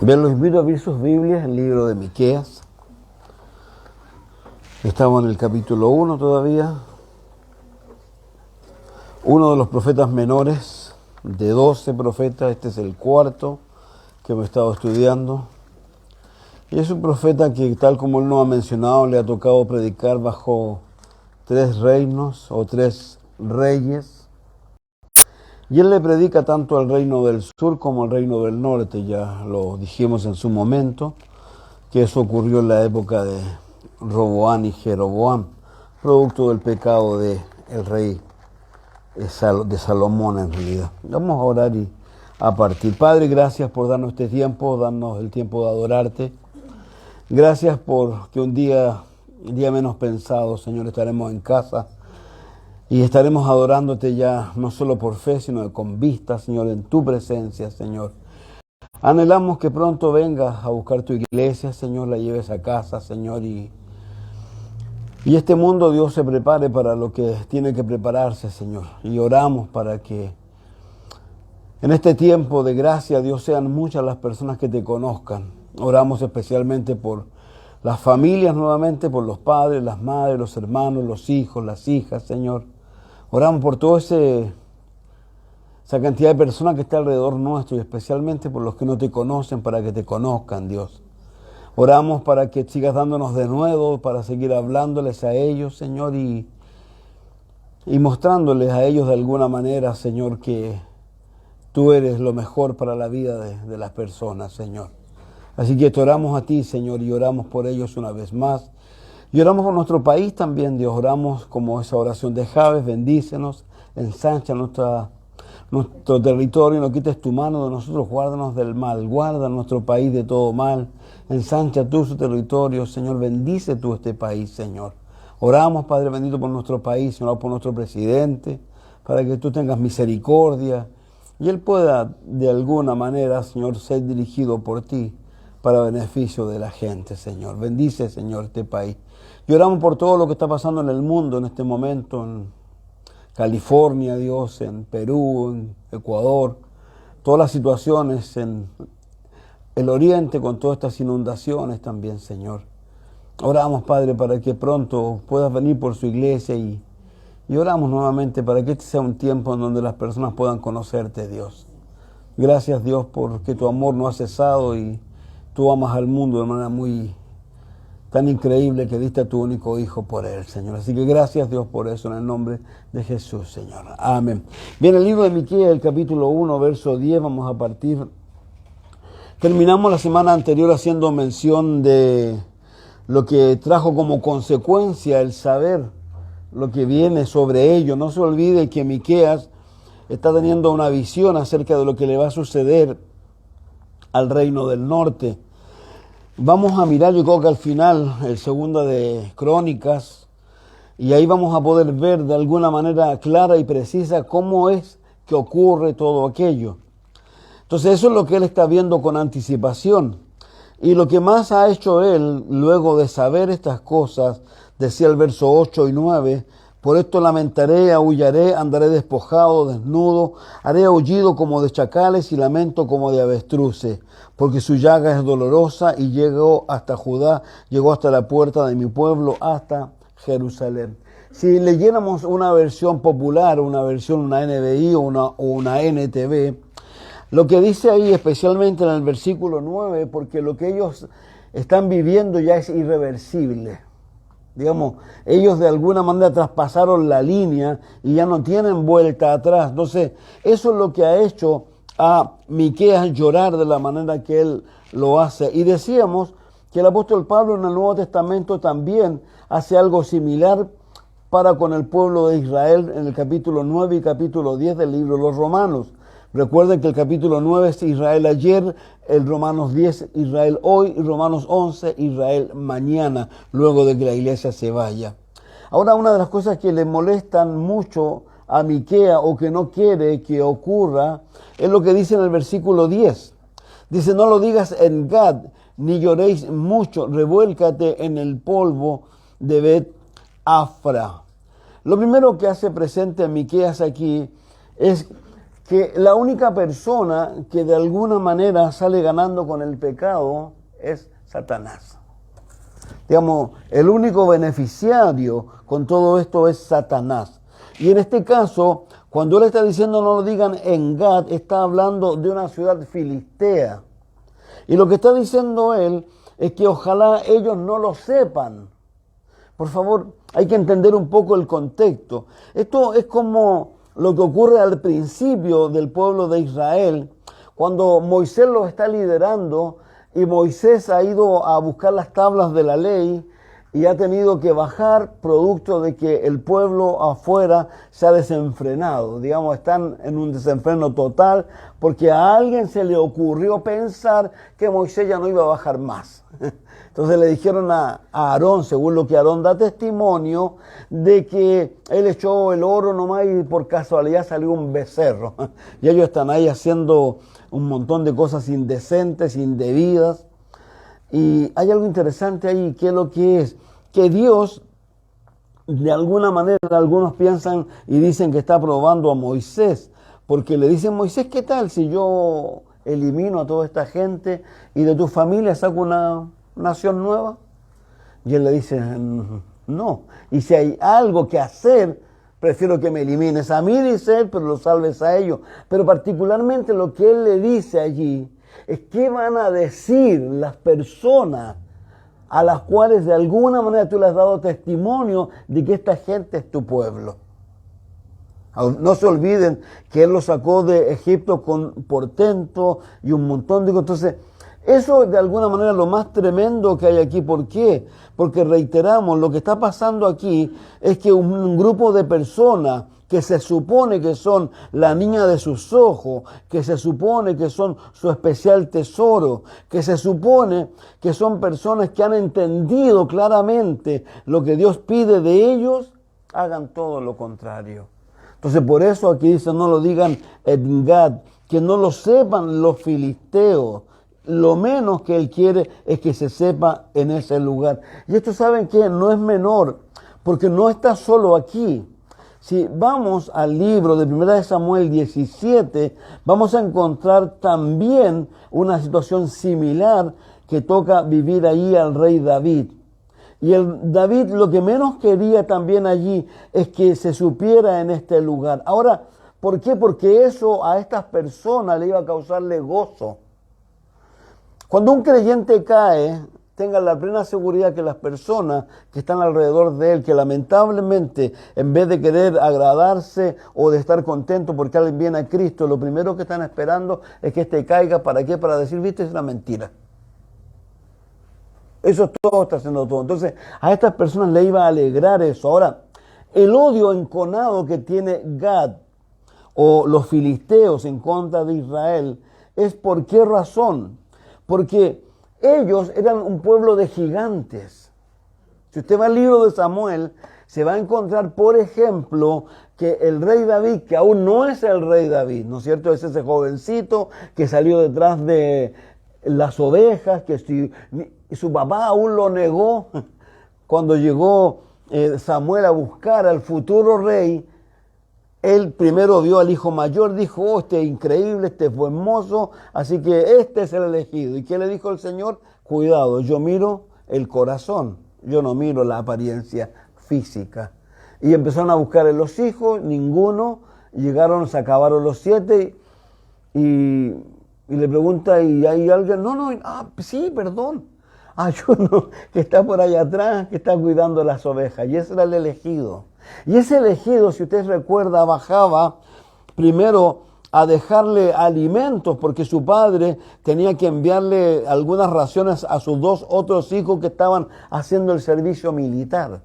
Bien, los invito a abrir sus Biblias, el libro de Miqueas. Estamos en el capítulo 1 todavía. Uno de los profetas menores, de 12 profetas, este es el cuarto que hemos estado estudiando. Y es un profeta que, tal como él nos ha mencionado, le ha tocado predicar bajo 3 reinos o 3 reyes. Y él le predica tanto al reino del sur como al reino del norte, ya lo dijimos en su momento, que eso ocurrió en la época de Roboam y Jeroboam, producto del pecado del rey de Salomón en realidad. Vamos a orar y a partir. Padre, gracias por darnos este tiempo, darnos el tiempo de adorarte. Gracias por que un día menos pensado, Señor, estaremos en casa. Y estaremos adorándote ya, no solo por fe, sino con vista, Señor, en tu presencia, Señor. Anhelamos que pronto vengas a buscar tu iglesia, Señor, la lleves a casa, Señor, y este mundo, Dios, se prepare para lo que tiene que prepararse, Señor. Y oramos para que en este tiempo de gracia, Dios, sean muchas las personas que te conozcan. Oramos especialmente por las familias nuevamente, por los padres, las madres, los hermanos, los hijos, las hijas, Señor. Oramos por toda esa cantidad de personas que está alrededor nuestro y especialmente por los que no te conocen, para que te conozcan, Dios. Oramos para que sigas dándonos de nuevo, para seguir hablándoles a ellos, Señor, y mostrándoles a ellos de alguna manera, Señor, que tú eres lo mejor para la vida de las personas, Señor. Así que te oramos a ti, Señor, y oramos por ellos una vez más. Y oramos por nuestro país también, Dios. Oramos como esa oración de Jabes: bendícenos, ensancha nuestro territorio, no quites tu mano de nosotros, guárdanos del mal, guarda nuestro país de todo mal, ensancha tú su territorio, Señor, bendice tú este país, Señor. Oramos, Padre bendito, por nuestro país, Señor, por nuestro presidente, para que tú tengas misericordia y él pueda de alguna manera, Señor, ser dirigido por ti para beneficio de la gente, Señor. Bendice, Señor, este país. Y oramos por todo lo que está pasando en el mundo en este momento, en California, Dios, en Perú, en Ecuador, todas las situaciones en el oriente con todas estas inundaciones también, Señor. Oramos, Padre, para que pronto puedas venir por su iglesia y oramos nuevamente para que este sea un tiempo en donde las personas puedan conocerte, Dios. Gracias, Dios, porque tu amor no ha cesado y tú amas al mundo de manera tan increíble que diste a tu único Hijo por él, Señor. Así que gracias, Dios, por eso, en el nombre de Jesús, Señor. Amén. Bien, el libro de Miqueas, el capítulo 1, verso 10, vamos a partir. Terminamos la semana anterior haciendo mención de lo que trajo como consecuencia el saber lo que viene sobre ello. No se olvide que Miqueas está teniendo una visión acerca de lo que le va a suceder al reino del norte. Vamos a mirar, yo creo que al final, el segundo de Crónicas, y ahí vamos a poder ver de alguna manera clara y precisa cómo es que ocurre todo aquello. Entonces eso es lo que él está viendo con anticipación. Y lo que más ha hecho él, luego de saber estas cosas, decía el verso 8 y 9, por esto lamentaré, aullaré, andaré despojado, desnudo, haré aullido como de chacales y lamento como de avestruces, porque su llaga es dolorosa y llegó hasta Judá, llegó hasta la puerta de mi pueblo, hasta Jerusalén. Si leyéramos una versión popular, una NBI o una NTV, lo que dice ahí, especialmente en el versículo 9, porque lo que ellos están viviendo ya es irreversible. Digamos, ellos de alguna manera traspasaron la línea y ya no tienen vuelta atrás. Entonces, eso es lo que ha hecho a Miqueas llorar de la manera que él lo hace. Y decíamos que el apóstol Pablo en el Nuevo Testamento también hace algo similar para con el pueblo de Israel en el capítulo 9 y capítulo 10 del libro de los Romanos. Recuerden que el capítulo 9 es Israel ayer, el Romanos 10 Israel hoy y Romanos 11 Israel mañana, luego de que la iglesia se vaya. Ahora, una de las cosas que le molestan mucho a Miqueas o que no quiere que ocurra es lo que dice en el versículo 10. Dice: no lo digas en Gad, ni lloréis mucho, revuélcate en el polvo de Bet-Afra. Lo primero que hace presente a Miqueas aquí es que la única persona que de alguna manera sale ganando con el pecado es Satanás. Digamos, el único beneficiario con todo esto es Satanás. Y en este caso, cuando él está diciendo no lo digan en Gad, está hablando de una ciudad filistea. Y lo que está diciendo él es que ojalá ellos no lo sepan. Por favor, hay que entender un poco el contexto. Esto es como lo que ocurre al principio del pueblo de Israel, cuando Moisés los está liderando y Moisés ha ido a buscar las tablas de la ley y ha tenido que bajar producto de que el pueblo afuera se ha desenfrenado. Digamos, están en un desenfreno total porque a alguien se le ocurrió pensar que Moisés ya no iba a bajar más. Entonces le dijeron a Aarón, según lo que Aarón da testimonio, de que él echó el oro nomás y por casualidad salió un becerro. Y ellos están ahí haciendo un montón de cosas indecentes, indebidas. Y hay algo interesante ahí, que es lo que es, que Dios, de alguna manera, algunos piensan y dicen que está probando a Moisés, porque le dicen, Moisés, ¿qué tal si yo elimino a toda esta gente y de tu familia saco una nación nueva? Y él le dice, no, y si hay algo que hacer, prefiero que me elimines a mí, dice él, pero lo salves a ellos. Pero particularmente lo que él le dice allí es qué van a decir las personas a las cuales de alguna manera tú le has dado testimonio de que esta gente es tu pueblo. No se olviden que él los sacó de Egipto con portento y un montón de cosas. Entonces, eso es de alguna manera lo más tremendo que hay aquí. ¿Por qué? Porque reiteramos, lo que está pasando aquí es que un grupo de personas que se supone que son la niña de sus ojos, que se supone que son su especial tesoro, que se supone que son personas que han entendido claramente lo que Dios pide de ellos, hagan todo lo contrario. Entonces por eso aquí dice, no lo digan en Gad, que no lo sepan los filisteos. Lo menos que él quiere es que se sepa en ese lugar. Y esto, ¿saben qué? No es menor, porque no está solo aquí. Si vamos al libro de 1 Samuel 17, vamos a encontrar también una situación similar que toca vivir ahí al rey David. Y el David lo que menos quería también allí es que se supiera en este lugar. Ahora, ¿por qué? Porque eso a estas personas le iba a causarle gozo. Cuando un creyente cae, tenga la plena seguridad que las personas que están alrededor de él, que lamentablemente en vez de querer agradarse o de estar contento porque alguien viene a Cristo, lo primero que están esperando es que éste caiga. ¿Para qué? Para decir, viste, es una mentira. Eso es todo, está haciendo todo. Entonces, a estas personas le iba a alegrar eso. Ahora, el odio enconado que tiene Gad o los filisteos en contra de Israel es ¿por qué razón? Porque ellos eran un pueblo de gigantes. Si usted va al libro de Samuel, se va a encontrar, por ejemplo, que el rey David, que aún no es el rey David, ¿no es cierto? Es ese jovencito que salió detrás de las ovejas, que su papá aún lo negó. Cuando llegó Samuel a buscar al futuro rey, él primero vio al hijo mayor, dijo, oh, este es increíble, este es buen mozo, así que este es el elegido. ¿Y qué le dijo el Señor? Cuidado, yo miro el corazón, yo no miro la apariencia física. Y empezaron a buscar en los hijos, ninguno, llegaron, se acabaron los 7 y le pregunta, ¿y hay alguien? No, sí, perdón. Hay uno que está por allá atrás, que está cuidando las ovejas, y ese era el elegido. Y ese elegido, si usted recuerda, bajaba primero a dejarle alimentos, porque su padre tenía que enviarle algunas raciones a sus 2 otros hijos que estaban haciendo el servicio militar.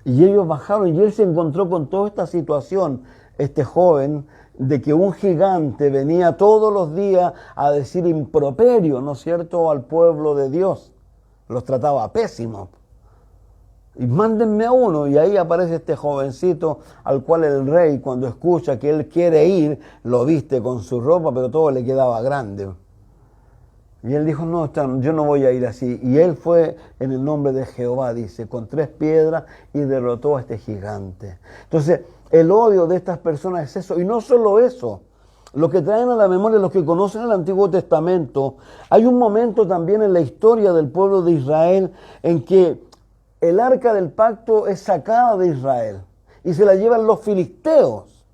Y ellos bajaron y él se encontró con toda esta situación, este joven, de que un gigante venía todos los días a decir improperio, ¿no es cierto?, al pueblo de Dios. Los trataba pésimo. Y mándenme a uno, y ahí aparece este jovencito al cual el rey, cuando escucha que él quiere ir, lo viste con su ropa, pero todo le quedaba grande. Y él dijo, no, yo no voy a ir así. Y él fue en el nombre de Jehová, dice, con 3 piedras y derrotó a este gigante. Entonces, el odio de estas personas es eso. Y no solo eso. Lo que traen a la memoria los que conocen el Antiguo Testamento, hay un momento también en la historia del pueblo de Israel en que el arca del pacto es sacada de Israel y se la llevan los filisteos.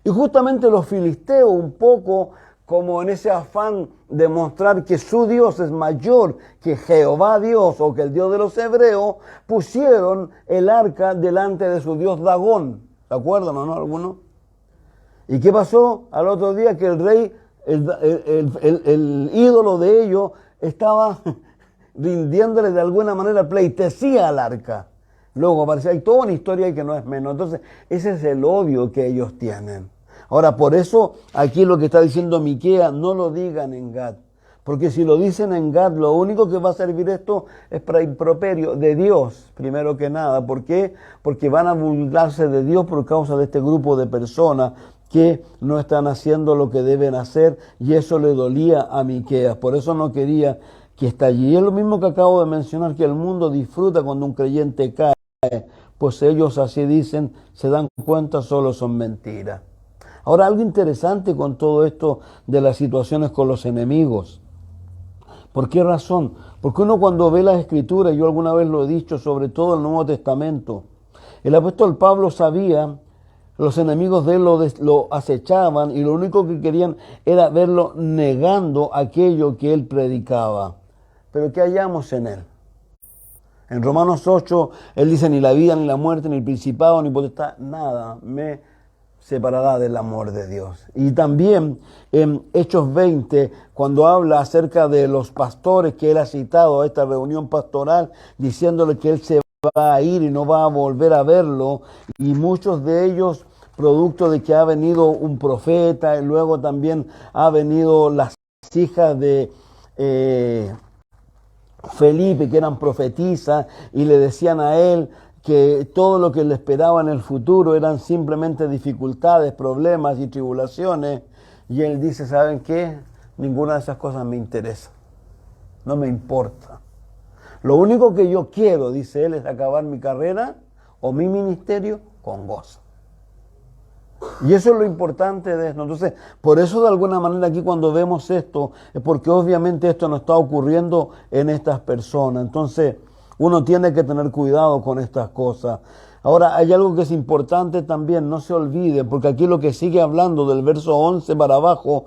Y justamente los filisteos, un poco como en ese afán de mostrar que su Dios es mayor que Jehová Dios o que el Dios de los hebreos, pusieron el arca delante de su Dios Dagón. ¿Se acuerdan o no alguno? ¿Y qué pasó al otro día? Que el rey, el ídolo de ellos, estaba rindiéndole de alguna manera pleitesía al arca. Luego aparece, hay toda una historia que no es menos. Entonces, ese es el odio que ellos tienen. Ahora, por eso, aquí lo que está diciendo Miqueas, no lo digan en Gad. Porque si lo dicen en Gad, lo único que va a servir esto es para improperio de Dios, primero que nada. ¿Por qué? Porque van a burlarse de Dios por causa de este grupo de personas que no están haciendo lo que deben hacer, y eso le dolía a Miqueas. Por eso no quería que esté allí. Y es lo mismo que acabo de mencionar, que el mundo disfruta cuando un creyente cae, pues ellos así dicen, se dan cuenta, solo son mentiras. Ahora, algo interesante con todo esto de las situaciones con los enemigos. ¿Por qué razón? Porque uno cuando ve las Escrituras, yo alguna vez lo he dicho, sobre todo el Nuevo Testamento, el apóstol Pablo sabía, los enemigos de él lo acechaban y lo único que querían era verlo negando aquello que él predicaba. Pero ¿qué hallamos en él? En Romanos 8, él dice, ni la vida, ni la muerte, ni el principado, ni potestad, nada me separará del amor de Dios. Y también en Hechos 20, cuando habla acerca de los pastores que él ha citado a esta reunión pastoral, diciéndole que él se va a ir y no va a volver a verlo, y muchos de ellos producto de que ha venido un profeta, y luego también ha venido las hijas de Felipe, que eran profetisas, y le decían a él que todo lo que le esperaba en el futuro eran simplemente dificultades, problemas y tribulaciones, y él dice, ¿saben qué? Ninguna de esas cosas me interesa, no me importa. Lo único que yo quiero, dice él, es acabar mi carrera o mi ministerio con gozo. Y eso es lo importante de esto. Entonces, por eso de alguna manera aquí cuando vemos esto, es porque obviamente esto no está ocurriendo en estas personas. Entonces, uno tiene que tener cuidado con estas cosas. Ahora, hay algo que es importante también, no se olvide, porque aquí lo que sigue hablando del verso 11 para abajo,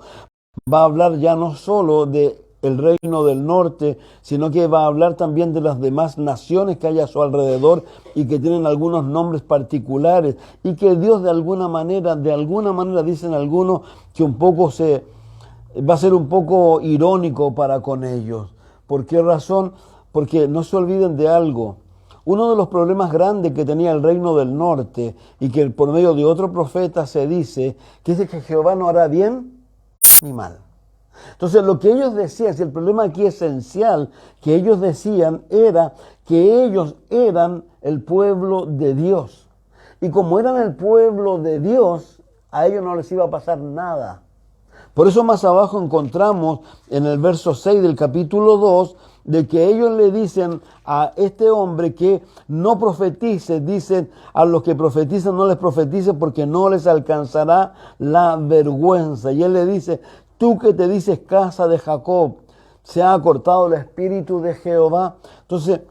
va a hablar ya no solo de el reino del norte, sino que va a hablar también de las demás naciones que hay a su alrededor y que tienen algunos nombres particulares y que Dios de alguna manera dicen algunos que un poco va a ser un poco irónico para con ellos. ¿Por qué razón? Porque no se olviden de algo. Uno de los problemas grandes que tenía el reino del norte y que por medio de otro profeta se dice que Jehová no hará bien ni mal. Entonces lo que ellos decían, si el problema aquí esencial que ellos decían era que ellos eran el pueblo de Dios. Y como eran el pueblo de Dios, a ellos no les iba a pasar nada. Por eso más abajo encontramos en el verso 6 del capítulo 2, de que ellos le dicen a este hombre que no profetice, dicen a los que profetizan no les profetice porque no les alcanzará la vergüenza. Y él le dice, tú que te dices casa de Jacob, se ha cortado el espíritu de Jehová. Entonces,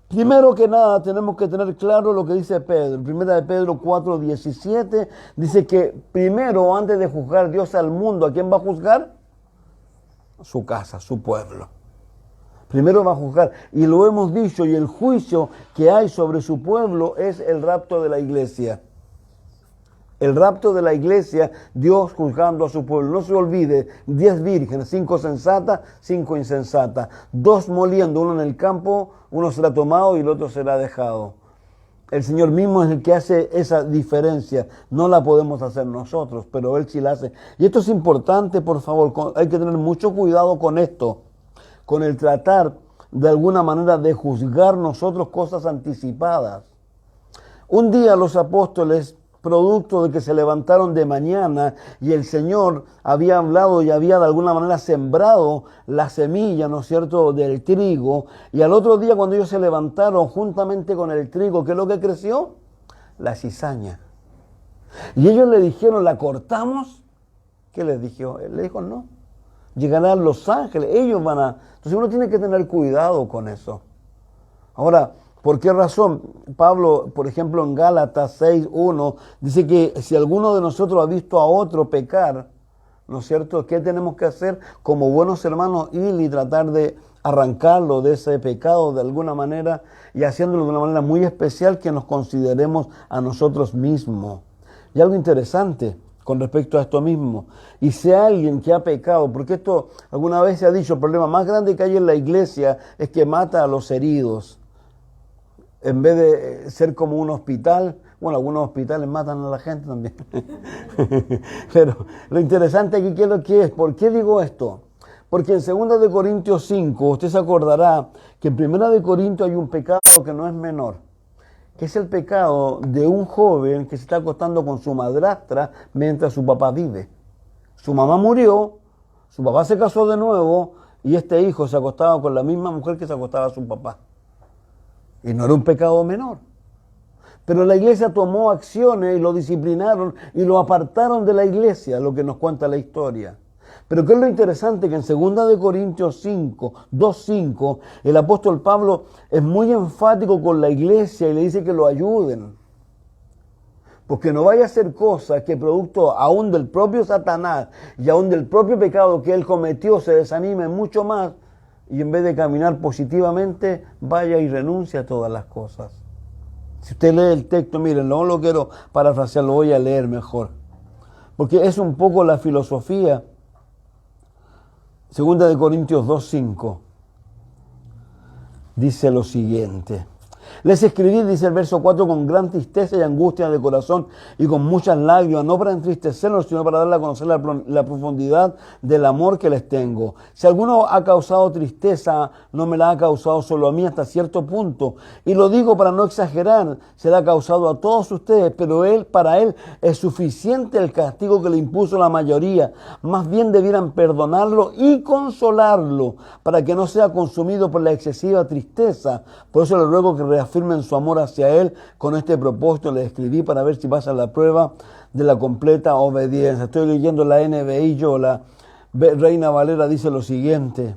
primero que nada tenemos que tener claro lo que dice Pedro. Primera de Pedro 4:17 dice que primero, antes de juzgar Dios al mundo, ¿a quién va a juzgar? Su casa, su pueblo. Primero va a juzgar, y lo hemos dicho, y el juicio que hay sobre su pueblo es el rapto de la iglesia. El rapto de la iglesia, Dios juzgando a su pueblo. No se olvide, 10 vírgenes, 5 sensatas, 5 insensatas. 2 moliendo, uno en el campo, uno será tomado y el otro será dejado. El Señor mismo es el que hace esa diferencia. No la podemos hacer nosotros, pero Él sí la hace. Y esto es importante, por favor, hay que tener mucho cuidado con esto, con el tratar de alguna manera de juzgar nosotros cosas anticipadas. Un día los apóstoles producto de que se levantaron de mañana y el Señor había hablado y había de alguna manera sembrado la semilla, ¿no es cierto?, del trigo. Y al otro día cuando ellos se levantaron juntamente con el trigo, ¿qué es lo que creció? La cizaña. Y ellos le dijeron, ¿la cortamos? ¿Qué les dijo? Él le dijo, no. Llegarán los ángeles, ellos van a... Entonces uno tiene que tener cuidado con eso. Ahora, ¿por qué razón? Pablo, por ejemplo, en Gálatas 6:1, dice que si alguno de nosotros ha visto a otro pecar, ¿no es cierto?, ¿qué tenemos que hacer? Como buenos hermanos, ir y tratar de arrancarlo de ese pecado de alguna manera y haciéndolo de una manera muy especial que nos consideremos a nosotros mismos. Y algo interesante con respecto a esto mismo, y si alguien que ha pecado, porque esto alguna vez se ha dicho, el problema más grande que hay en la iglesia es que mata a los heridos. En vez de ser como un hospital, bueno, algunos hospitales matan a la gente también. Pero lo interesante aquí, ¿qué es lo que es? ¿Por qué digo esto? Porque en 2 de Corintios 5, usted se acordará que en 1 de Corintios hay un pecado que no es menor, que es el pecado de un joven que se está acostando con su madrastra mientras su papá vive. Su mamá murió, su papá se casó de nuevo y este hijo se acostaba con la misma mujer que se acostaba su papá. Y no era un pecado menor. Pero la iglesia tomó acciones y lo disciplinaron y lo apartaron de la iglesia, lo que nos cuenta la historia. Pero ¿qué es lo interesante? Que en 2 de Corintios 5, 2:5, el apóstol Pablo es muy enfático con la iglesia y le dice que lo ayuden. Porque no vaya a hacer cosas que producto aún del propio Satanás y aún del propio pecado que él cometió se desanime mucho más y en vez de caminar positivamente vaya y renuncie a todas las cosas. Si usted lee el texto, miren, no lo quiero parafrasear, lo voy a leer mejor. Porque es un poco la filosofía. 2 de Corintios 2:5 dice lo siguiente. Les escribí, dice el verso 4, con gran tristeza y angustia de corazón y con muchas lágrimas, no para entristecerlos, sino para darle a conocer la profundidad del amor que les tengo. Si alguno ha causado tristeza, no me la ha causado solo a mí hasta cierto punto. Y lo digo para no exagerar, se la ha causado a todos ustedes, pero para él es suficiente el castigo que le impuso la mayoría. Más bien debieran perdonarlo y consolarlo, para que no sea consumido por la excesiva tristeza. Por eso le ruego que reafirmen su amor hacia él. Con este propósito le escribí para ver si pasa la prueba de la completa obediencia. Estoy leyendo la NBI, yo, la Reina Valera dice lo siguiente.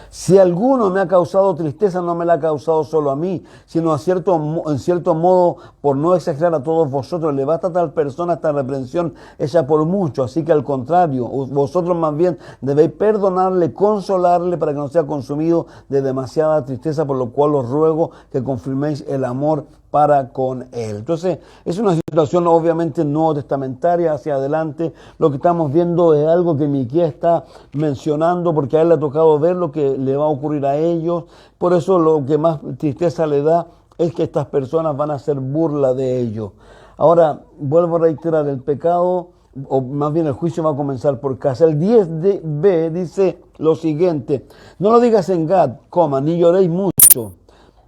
Si alguno me ha causado tristeza, no me la ha causado solo a mí, sino en cierto modo, por no exagerar, a todos vosotros. Le basta a tal persona esta reprensión hecha por muchos. Así que al contrario, vosotros más bien debéis perdonarle, consolarle, para que no sea consumido de demasiada tristeza, por lo cual os ruego que confirméis el amor para con él. Entonces, es una situación obviamente nuevo testamentaria hacia adelante. Lo que estamos viendo es algo que Miqueas está mencionando, porque a él le ha tocado ver lo que le va a ocurrir a ellos. Por eso lo que más tristeza le da es que estas personas van a hacer burla de ellos. Ahora, vuelvo a reiterar, el pecado, o más bien el juicio va a comenzar por casa. El 10b dice lo siguiente: no lo digas en Gad, ni lloréis mucho.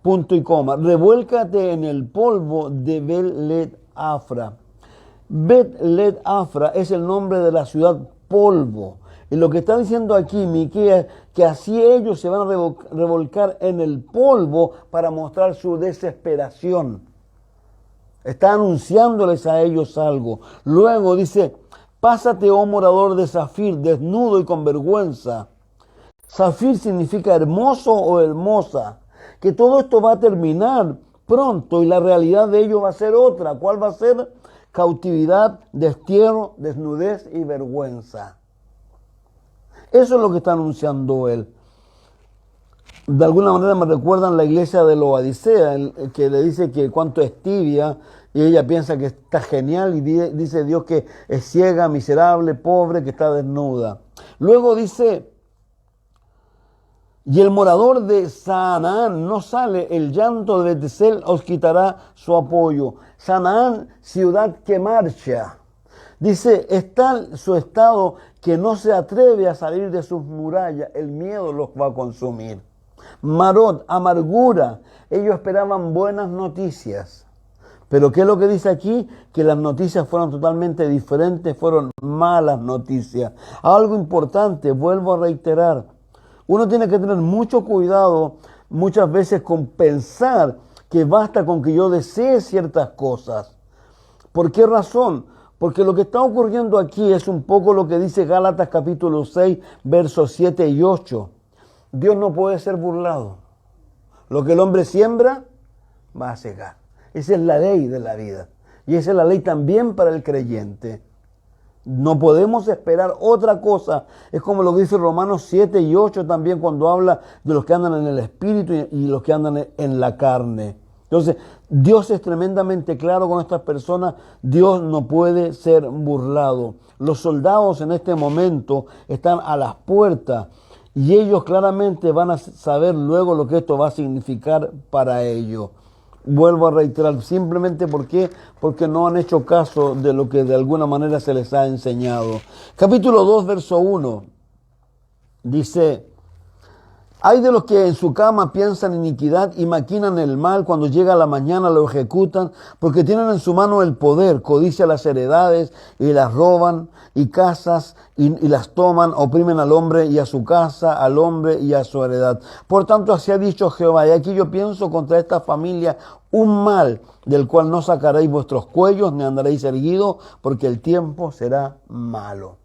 Punto y coma. Revuélcate en el polvo de Bet-Let-Afra. Bet-Let-Afra es el nombre de la ciudad polvo. Y lo que está diciendo aquí Miqueas, que así ellos se van a revolcar en el polvo para mostrar su desesperación. Está anunciándoles a ellos algo. Luego dice: pásate, oh morador de Zafir, desnudo y con vergüenza. Zafir significa hermoso o hermosa. Que todo esto va a terminar pronto y la realidad de ello va a ser otra. ¿Cuál va a ser? Cautividad, destierro, desnudez y vergüenza. Eso es lo que está anunciando él. De alguna manera me recuerdan la iglesia de Laodicea, que le dice que cuánto es tibia y ella piensa que está genial y dice Dios que es ciega, miserable, pobre, que está desnuda. Luego dice: y el morador de Sanaán no sale, el llanto de Betesel os quitará su apoyo. Sanaán, ciudad que marcha. Dice, está su estado que no se atreve a salir de sus murallas, el miedo los va a consumir. Marot, amargura. Ellos esperaban buenas noticias. Pero ¿qué es lo que dice aquí? Que las noticias fueron totalmente diferentes, fueron malas noticias. Algo importante, vuelvo a reiterar. Uno tiene que tener mucho cuidado muchas veces con pensar que basta con que yo desee ciertas cosas. ¿Por qué razón? Porque lo que está ocurriendo aquí es un poco lo que dice Gálatas capítulo 6, versos 7 y 8. Dios no puede ser burlado. Lo que el hombre siembra, va a cegar. Esa es la ley de la vida. Y esa es la ley también para el creyente. No podemos esperar otra cosa. Es como lo dice Romanos 7 y 8 también cuando habla de los que andan en el espíritu y los que andan en la carne. Entonces, Dios es tremendamente claro con estas personas. Dios no puede ser burlado. Los soldados en este momento están a las puertas y ellos claramente van a saber luego lo que esto va a significar para ellos. Vuelvo a reiterar, simplemente porque no han hecho caso de lo que de alguna manera se les ha enseñado. Capítulo 2, verso 1, dice: hay de los que en su cama piensan iniquidad y maquinan el mal, cuando llega la mañana lo ejecutan, porque tienen en su mano el poder, codicia las heredades y las roban, y casas y las toman, oprimen al hombre y a su casa, al hombre y a su heredad. Por tanto, así ha dicho Jehová, y aquí yo pienso contra esta familia un mal, del cual no sacaréis vuestros cuellos, ni andaréis erguidos, porque el tiempo será malo.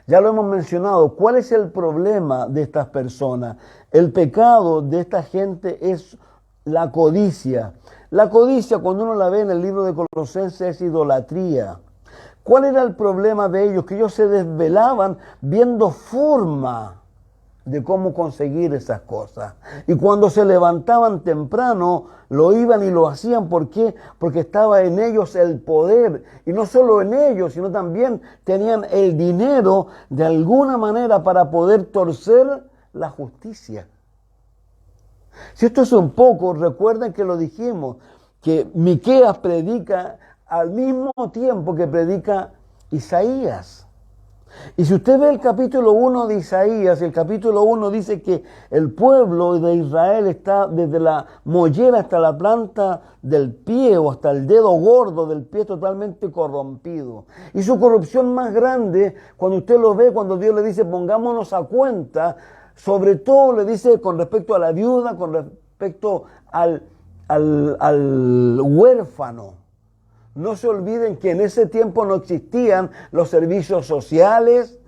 Ya lo hemos mencionado. ¿Cuál es el problema de estas personas? El pecado de esta gente es la codicia. La codicia, cuando uno la ve en el libro de Colosenses, es idolatría. ¿Cuál era el problema de ellos? Que ellos se desvelaban viendo forma de cómo conseguir esas cosas. Y cuando se levantaban temprano, lo iban y lo hacían. ¿Por qué? Porque estaba en ellos el poder. Y no solo en ellos, sino también tenían el dinero de alguna manera para poder torcer la justicia. Si esto es un poco, recuerden que lo dijimos, que Miqueas predica al mismo tiempo que predica Isaías. Y si usted ve el capítulo 1 de Isaías, el capítulo 1 dice que el pueblo de Israel está desde la mollera hasta la planta del pie o hasta el dedo gordo del pie totalmente corrompido. Y su corrupción más grande, cuando usted lo ve, cuando Dios le dice pongámonos a cuenta, sobre todo le dice con respecto a la viuda, con respecto al huérfano. No se olviden que en ese tiempo no existían los servicios sociales,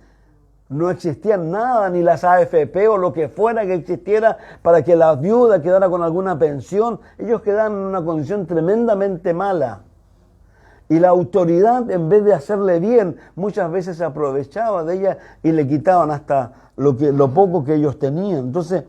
no existían nada, ni las AFP o lo que fuera que existiera para que la viuda quedara con alguna pensión. Ellos quedaban en una condición tremendamente mala. Y la autoridad, en vez de hacerle bien, muchas veces se aprovechaba de ella y le quitaban hasta lo poco que ellos tenían. Entonces,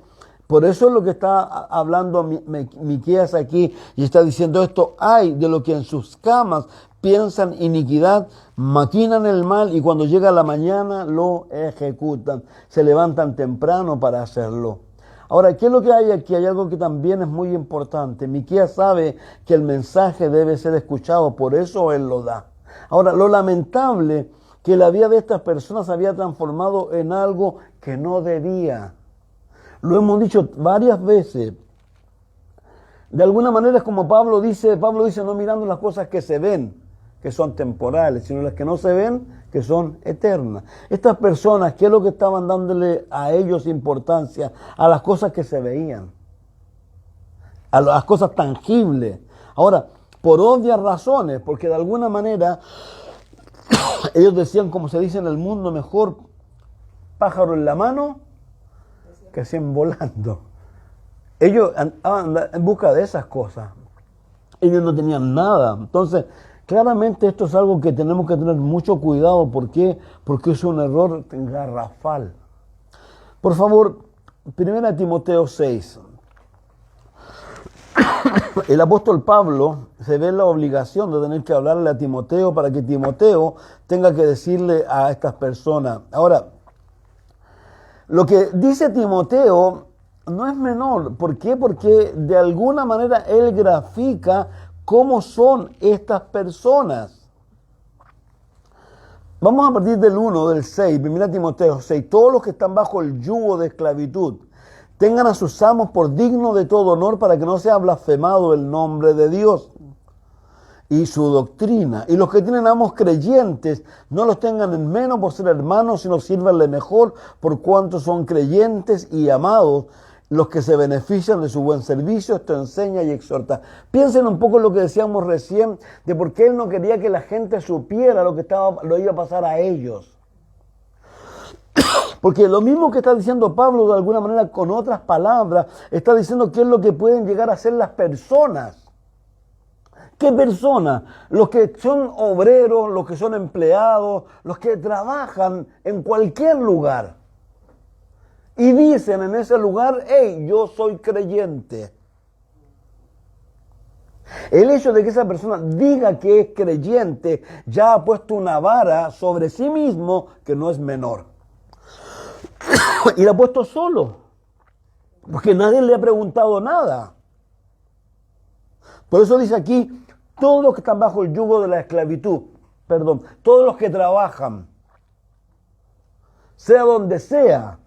por eso es lo que está hablando Miqueas aquí y está diciendo esto: hay de lo que en sus camas piensan iniquidad, maquinan el mal y cuando llega la mañana lo ejecutan. Se levantan temprano para hacerlo. Ahora, ¿qué es lo que hay aquí? Hay algo que también es muy importante. Miqueas sabe que el mensaje debe ser escuchado, por eso él lo da. Ahora, lo lamentable que la vida de estas personas se había transformado en algo que no debía. Lo hemos dicho varias veces. De alguna manera es como Pablo dice, no mirando las cosas que se ven, que son temporales, sino las que no se ven, que son eternas. Estas personas, ¿qué es lo que estaban dándole a ellos importancia? A las cosas que se veían, a las cosas tangibles. Ahora, por obvias razones, porque de alguna manera ellos decían, como se dice en el mundo, mejor pájaro en la mano que 100 volando. Ellos andaban en busca de esas cosas. Ellos no tenían nada. Entonces, claramente esto es algo que tenemos que tener mucho cuidado. ¿Por qué? Porque es un error garrafal. Por favor, 1 Timoteo 6. El apóstol Pablo se ve en la obligación de tener que hablarle a Timoteo para que Timoteo tenga que decirle a estas personas. Ahora, lo que dice Timoteo no es menor. ¿Por qué? Porque de alguna manera él grafica cómo son estas personas. Vamos a partir del 1, del 6, 1 Timoteo 6. Todos los que están bajo el yugo de esclavitud tengan a sus amos por digno de todo honor para que no sea blasfemado el nombre de Dios y su doctrina. Y los que tienen amos creyentes, no los tengan en menos por ser hermanos, sino sírvanle mejor por cuanto son creyentes y amados, los que se benefician de su buen servicio. Esto enseña y exhorta. Piensen un poco en lo que decíamos recién, de por qué él no quería que la gente supiera lo iba a pasar a ellos. Porque lo mismo que está diciendo Pablo, de alguna manera, con otras palabras, está diciendo qué es lo que pueden llegar a ser las personas. ¿Qué personas? Los que son obreros, los que son empleados, los que trabajan en cualquier lugar. Y dicen en ese lugar, hey, yo soy creyente. El hecho de que esa persona diga que es creyente ya ha puesto una vara sobre sí mismo que no es menor. Y la ha puesto solo, porque nadie le ha preguntado nada. Por eso dice aquí, todos los que están bajo el yugo de la esclavitud, todos los que trabajan, sea donde sea,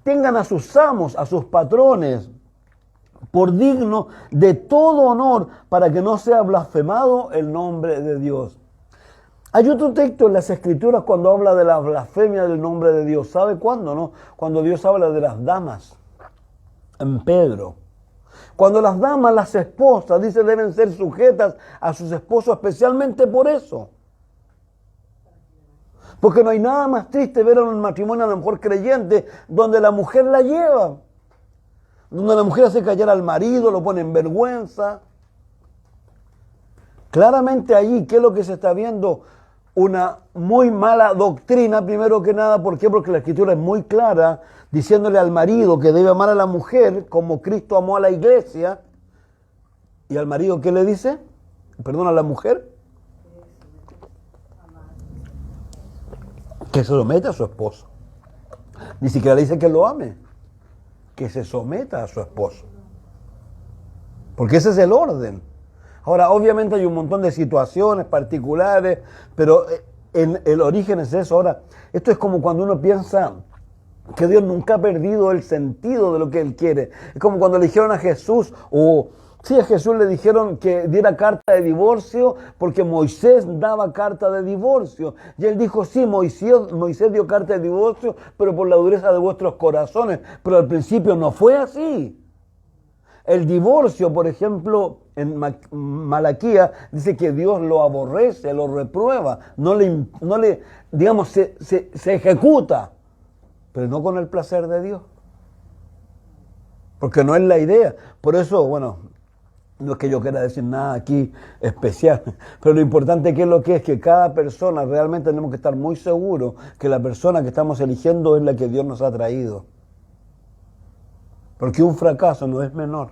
tengan a sus amos, a sus patrones, por digno de todo honor, para que no sea blasfemado el nombre de Dios. Hay otro texto en las Escrituras cuando habla de la blasfemia del nombre de Dios. ¿Sabe cuándo, no? Cuando Dios habla de las damas, en Pedro. Cuando las damas, las esposas, dice, deben ser sujetas a sus esposos especialmente por eso. Porque no hay nada más triste ver en un matrimonio a lo mejor creyente donde la mujer la lleva. Donde la mujer hace callar al marido, lo pone en vergüenza. Claramente allí, ¿qué es lo que se está viendo? Una muy mala doctrina, primero que nada. ¿Por qué? Porque la Escritura es muy clara, diciéndole al marido que debe amar a la mujer como Cristo amó a la iglesia. ¿Y al marido qué le dice? Perdón, a la mujer. Que se someta a su esposo. Ni siquiera le dice que lo ame. Que se someta a su esposo. Porque ese es el orden. Ahora, obviamente hay un montón de situaciones particulares, pero en el origen es eso. Ahora, esto es como cuando uno piensa que Dios nunca ha perdido el sentido de lo que Él quiere. Es como cuando le dijeron a Jesús, a Jesús le dijeron que diera carta de divorcio porque Moisés daba carta de divorcio. Y Él dijo, sí, Moisés dio carta de divorcio, pero por la dureza de vuestros corazones. Pero al principio no fue así. El divorcio, por ejemplo, en Malaquías, dice que Dios lo aborrece, lo reprueba, digamos, se ejecuta, pero no con el placer de Dios. Porque no es la idea. Por eso, bueno, no es que yo quiera decir nada aquí especial, pero lo importante que es lo que es que cada persona, realmente tenemos que estar muy seguros que la persona que estamos eligiendo es la que Dios nos ha traído. Porque un fracaso no es menor.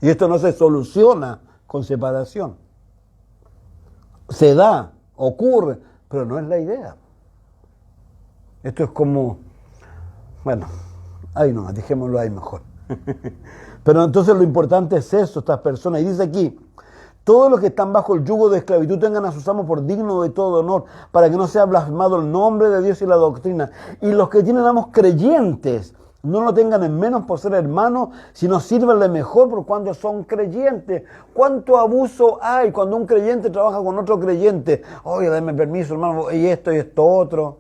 Y esto no se soluciona con separación. Se da, ocurre, pero no es la idea. Esto es como, bueno, ahí no, dejémoslo ahí mejor. Pero entonces lo importante es eso, estas personas. Y dice aquí, todos los que están bajo el yugo de esclavitud tengan a sus amos por digno de todo honor, para que no sea blasfemado el nombre de Dios y la doctrina. Y los que tienen amos creyentes, no lo tengan en menos por ser hermanos, sino sírvanle mejor por cuando son creyentes. ¿Cuánto abuso hay cuando un creyente trabaja con otro creyente? Oye, dame permiso, hermano, y esto otro.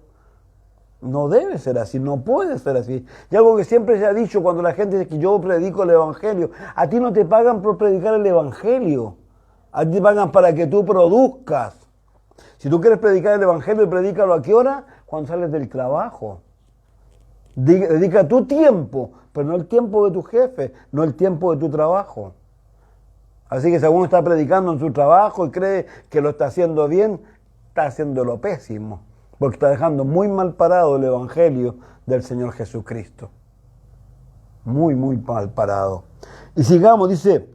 No debe ser así, no puede ser así. Y algo que siempre se ha dicho cuando la gente dice que yo predico el Evangelio, a ti no te pagan por predicar el Evangelio, a ti te pagan para que tú produzcas. Si tú quieres predicar el Evangelio, predícalo ¿a qué hora? Cuando sales del trabajo. Dedica tu tiempo, pero no el tiempo de tu jefe, no el tiempo de tu trabajo. Así que si uno está predicando en su trabajo y cree que lo está haciendo bien, está haciéndolo pésimo, porque está dejando muy mal parado el Evangelio del Señor Jesucristo. Muy, muy mal parado. Y sigamos, dice,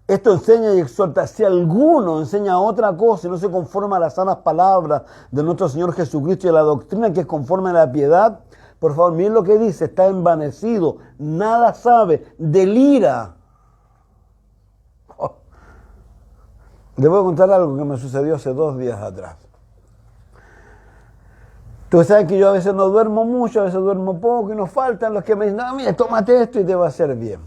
esto enseña y exhorta. Si alguno enseña otra cosa y no se conforma a las sanas palabras de nuestro Señor Jesucristo y a la doctrina que es conforme a la piedad, por favor, miren lo que dice, está envanecido, nada sabe, delira. Les voy a contar algo que me sucedió hace 2 días atrás. Tú sabes que yo a veces no duermo mucho, a veces duermo poco y nos faltan los que me dicen, no, mira, tómate esto y te va a hacer bien.